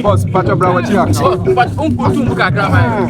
Boss, Pacho Bravo Chiak. But putum buka grama.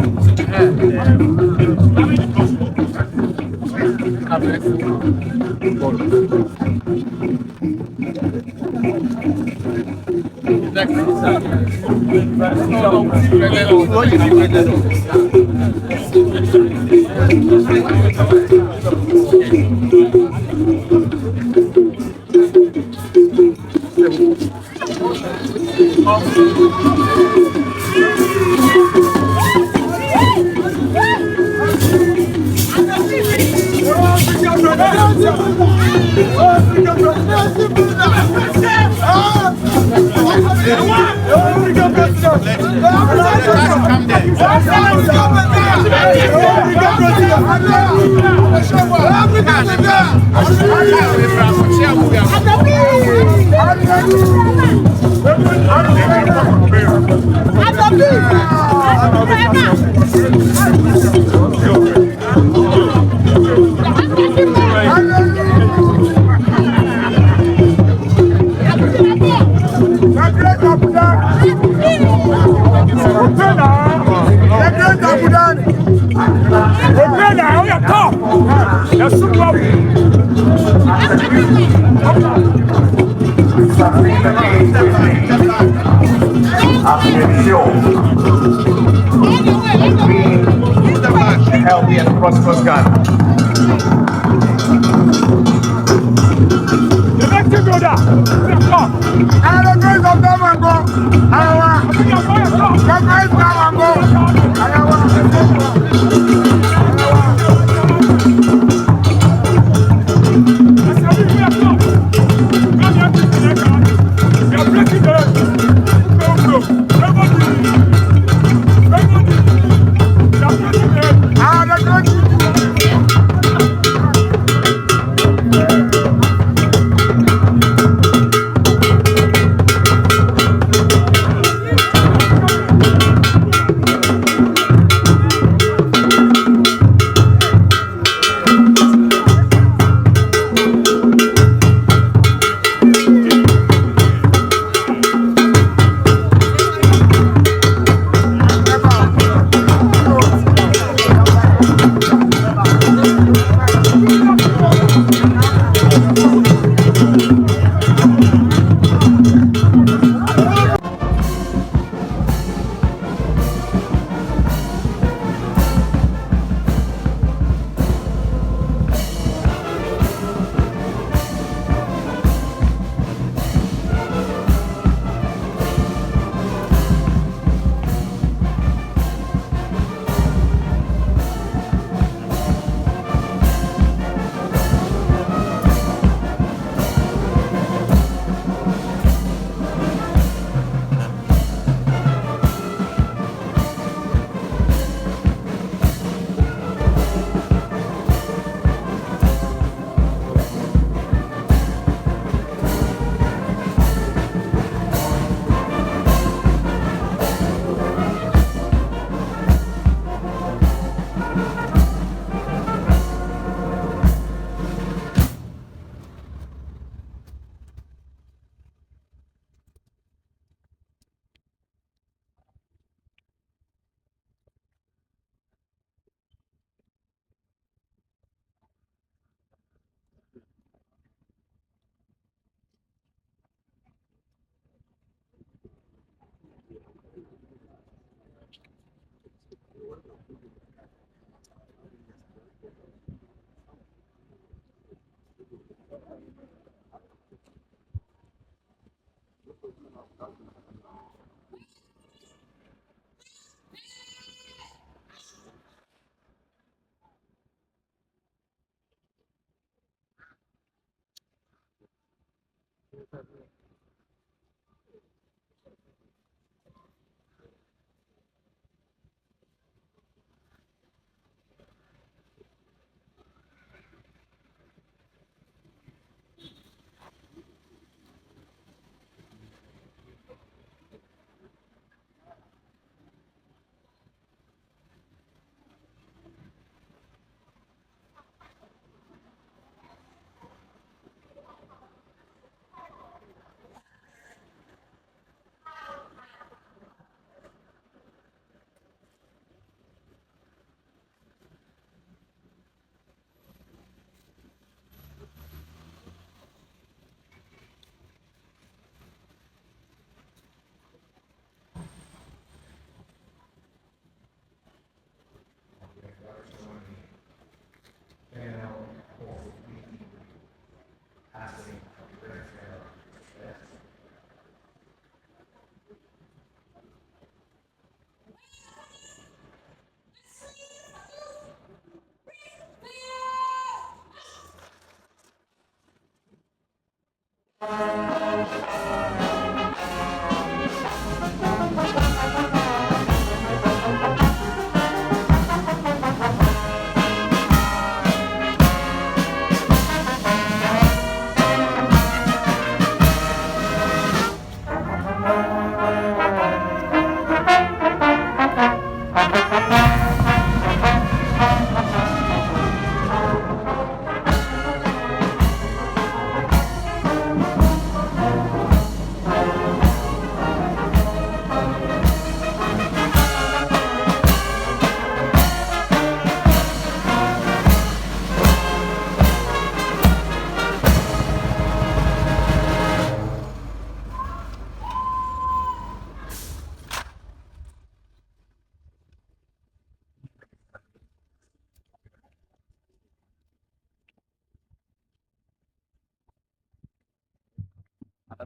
Healthy and prosperous God.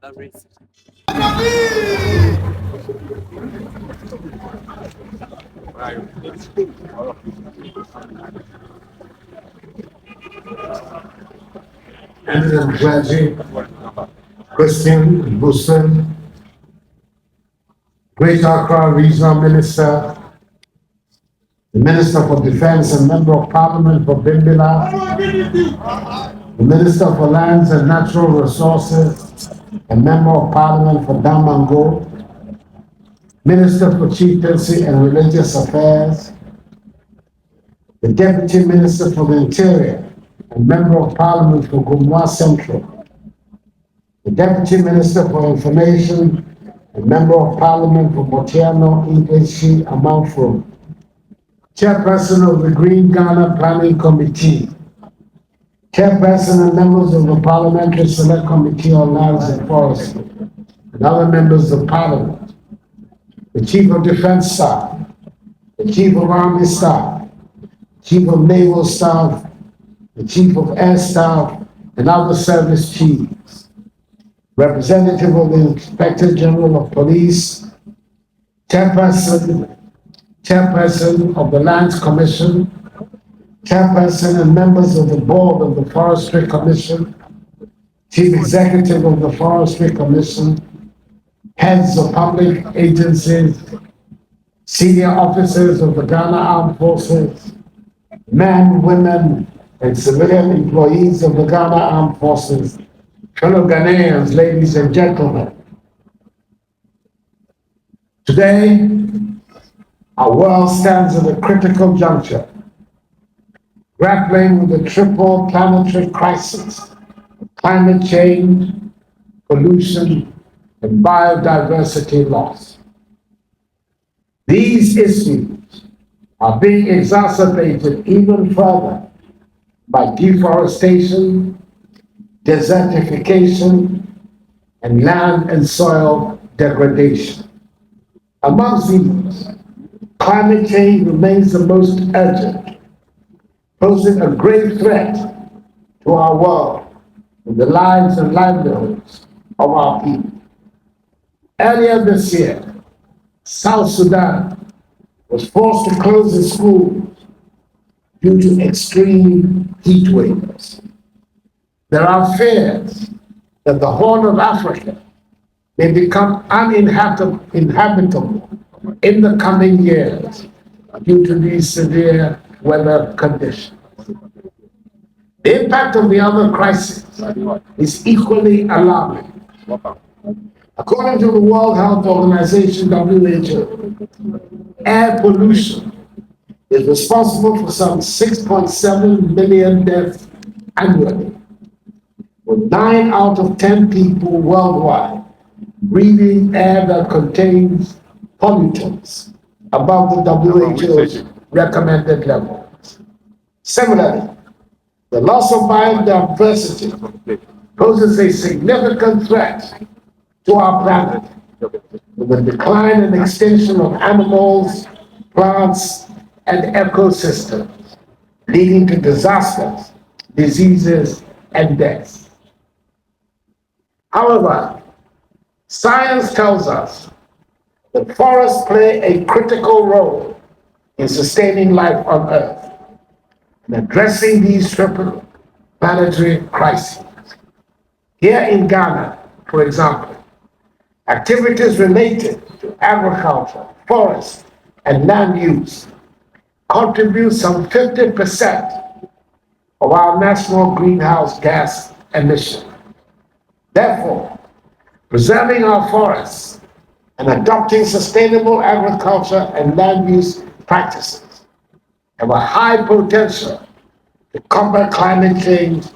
Another race. Eminent clergy, Christian, Muslim, Great Accra Regional Minister, the Minister for Defense and Member of Parliament for Bimbila, the Minister for Lands and Natural Resources and Member of Parliament for Damango, Minister for Chieftaincy and Religious Affairs, the Deputy Minister for the Interior and Member of Parliament for Gumwa Central, the Deputy Minister for Information and Member of Parliament for Motiano, Ibeshi, Amanfro, Chairperson of the Green Ghana Planning Committee, Chairperson and members of the Parliamentary Select Committee on Lands and Forestry, and other members of Parliament, the Chief of Defense Staff, the Chief of Army Staff, Chief of Naval Staff, the Chief of Air Staff, and other service chiefs, representative of the Inspector General of Police, Chairperson of the Lands Commission, Chairperson and members of the Board of the Forestry Commission, Chief Executive of the Forestry Commission, heads of public agencies, senior officers of the Ghana Armed Forces, men, women, and civilian employees of the Ghana Armed Forces, fellow Ghanaians, ladies and gentlemen. Today, our world stands at a critical juncture, grappling with the triple planetary crisis of climate change, pollution, and biodiversity loss. These issues are being exacerbated even further by deforestation, desertification, and land and soil degradation. Amongst these, climate change remains the most urgent, posing a grave threat to our world and the lives and livelihoods of our people. Earlier this year, South Sudan was forced to close its schools due to extreme heat waves. There are fears that the Horn of Africa may become uninhabitable in the coming years due to these severe weather conditions. The impact of the other crises is equally alarming. According to the World Health Organization, WHO, air pollution is responsible for some 6.7 million deaths annually, with 9 out of 10 people worldwide breathing air that contains pollutants above the WHO's recommended levels. Similarly, the loss of biodiversity poses a significant threat to our planet, with the decline and extinction of animals, plants, and ecosystems, leading to disasters, diseases, and deaths. However, science tells us that forests play a critical role in sustaining life on Earth and addressing these triple planetary crises. Here in Ghana, for example, activities related to agriculture, forest, and land use contribute some 50% of our national greenhouse gas emissions. Therefore, preserving our forests and adopting sustainable agriculture and land use practices have a high potential to combat climate change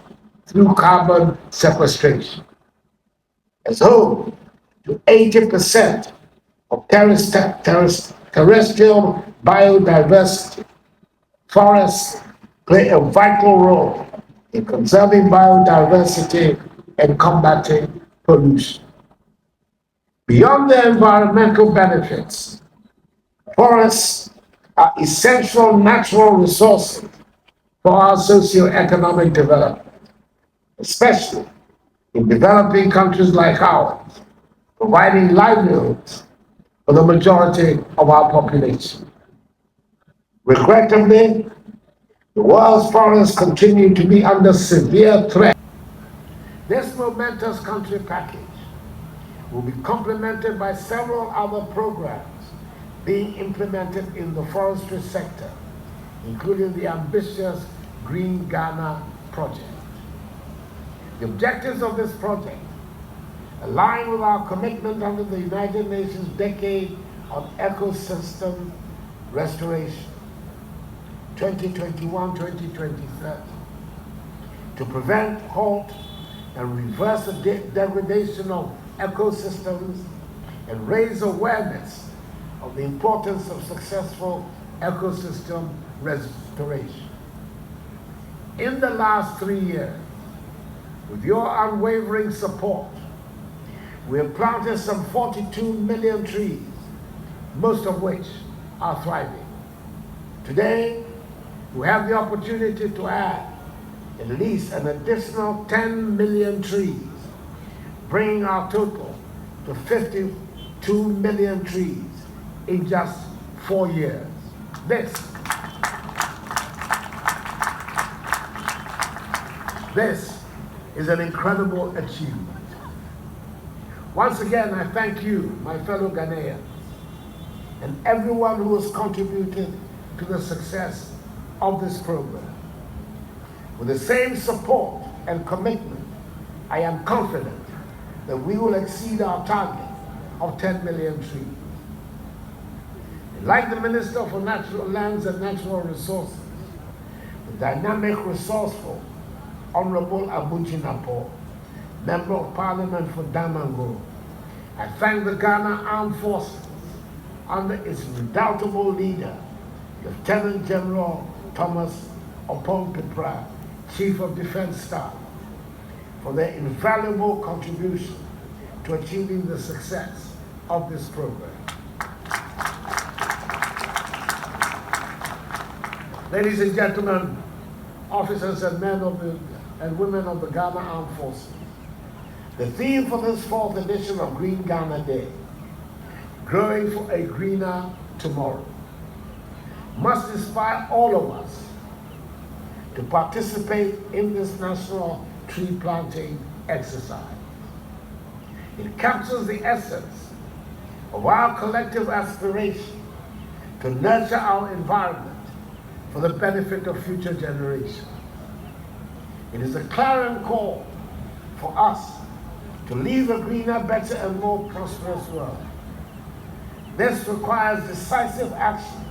through carbon sequestration. As home to 80% of terrestrial biodiversity, forests play a vital role in conserving biodiversity and combating pollution. Beyond their environmental benefits, forests are essential natural resources for our socio-economic development, especially in developing countries like ours, providing livelihoods for the majority of our population. Regrettably, the world's forests continue to be under severe threat. This momentous country package will be complemented by several other programs being implemented in the forestry sector, including the ambitious Green Ghana project. The objectives of this project align with our commitment under the United Nations Decade on Ecosystem Restoration, 2021-2030, to prevent, halt, and reverse the degradation of ecosystems and raise awareness of the importance of successful ecosystem restoration. In the last 3 years, with your unwavering support, we have planted some 42 million trees, most of which are thriving. Today, we have the opportunity to add at least an additional 10 million trees, bringing our total to 52 million trees in just 4 years. This is an incredible achievement. Once again, I thank you, my fellow Ghanaians, and everyone who has contributed to the success of this program. With the same support and commitment, I am confident that we will exceed our target of 10 million trees. And like the Minister for Natural Lands and Natural Resources, the dynamic, resourceful, Honorable Hon Jinapor, Member of Parliament for Damango, I thank the Ghana Armed Forces under its redoubtable leader, Lieutenant General Thomas Oppong-Pipra, Chief of Defense Staff, for their invaluable contribution to achieving the success of this program. Ladies and gentlemen, officers and men and women of the Ghana Armed Forces, the theme for this 4th edition of Green Ghana Day growing for a greener tomorrow, must inspire all of us to participate in this national tree planting exercise. It captures the essence of our collective aspiration to nurture our environment for the benefit of future generations. It is a clarion call for us to leave a greener, better, and more prosperous world. This requires decisive action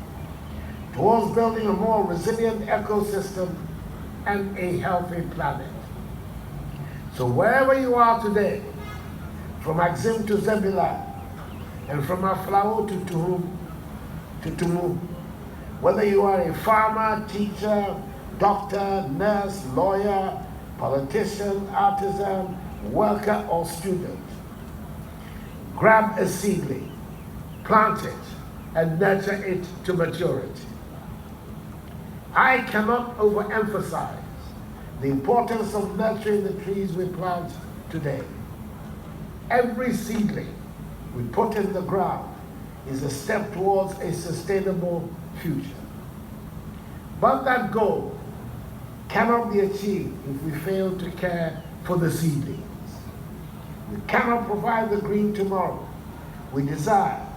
towards building a more resilient ecosystem and a healthy planet. So wherever you are today, from Axim to Zebila, and from Aflao to Tumu, whether you are a farmer, teacher, doctor, nurse, lawyer, politician, artisan, worker, or student, grab a seedling, plant it, and nurture it to maturity. I cannot overemphasize the importance of nurturing the trees we plant today. Every seedling we put in the ground is a step towards a sustainable future. But that goal cannot be achieved if we fail to care for the seedlings. We cannot provide the green tomorrow we desire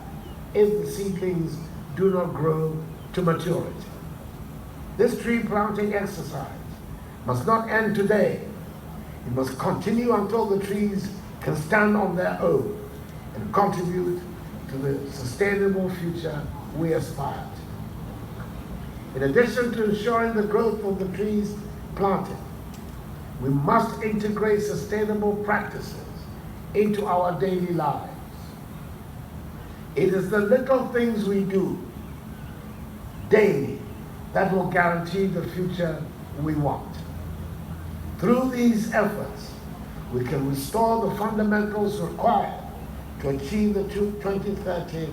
if the seedlings do not grow to maturity. This tree planting exercise must not end today. It must continue until the trees can stand on their own and contribute to the sustainable future we aspire to. In addition to ensuring the growth of the trees planted, we must integrate sustainable practices into our daily lives. It is the little things we do daily that will guarantee the future we want. Through these efforts, we can restore the fundamentals required to achieve the 2030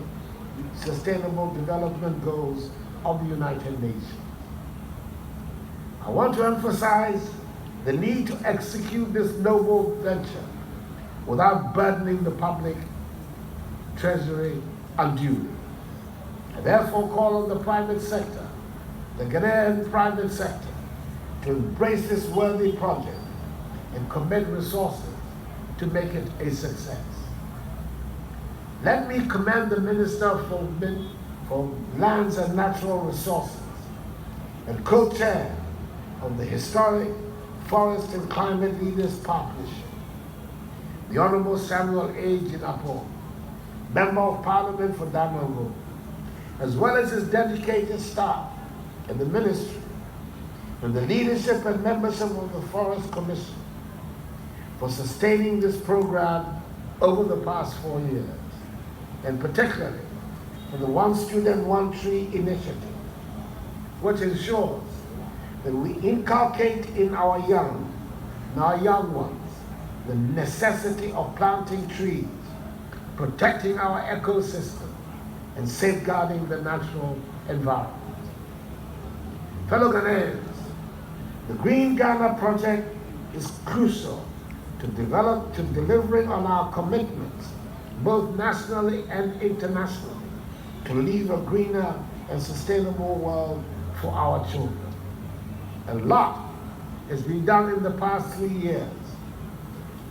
Sustainable Development Goals of the United Nations. I want to emphasize the need to execute this noble venture without burdening the public treasury unduly. I therefore call on the private sector, the Ghanaian private sector, to embrace this worthy project and commit resources to make it a success. Let me commend the Minister for Lands and Natural Resources and co-chair of the Historic Forest and Climate Leaders Partnership, the Honorable Samuel A. Jinapor, Member of Parliament for Damango, as well as his dedicated staff in the ministry and the leadership and membership of the Forest Commission for sustaining this program over the past 4 years, and particularly for the One Student, One Tree initiative, which ensures that we inculcate in our young ones the necessity of planting trees, protecting our ecosystem, and safeguarding the natural environment. Fellow Ghanaians, the Green Ghana Project is crucial to delivering on our commitments, both nationally and internationally, to leave a greener and sustainable world for our children. A lot has been done in the past 3 years.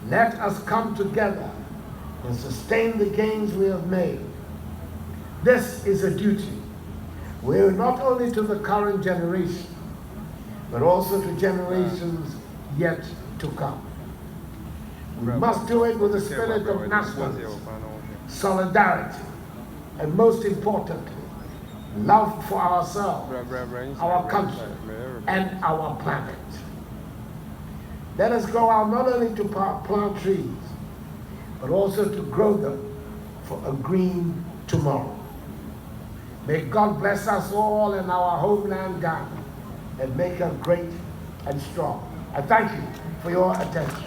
Let us come together and sustain the gains we have made. This is a duty we owe not only to the current generation, but also to generations yet to come. We must do it with a spirit of nationalism, solidarity, and most importantly, love for ourselves, our country, and our planet. Let us go out not only to plant trees, but also to grow them for a green tomorrow. May God bless us all in our homeland Ghana and make us great and strong. I thank you for your attention.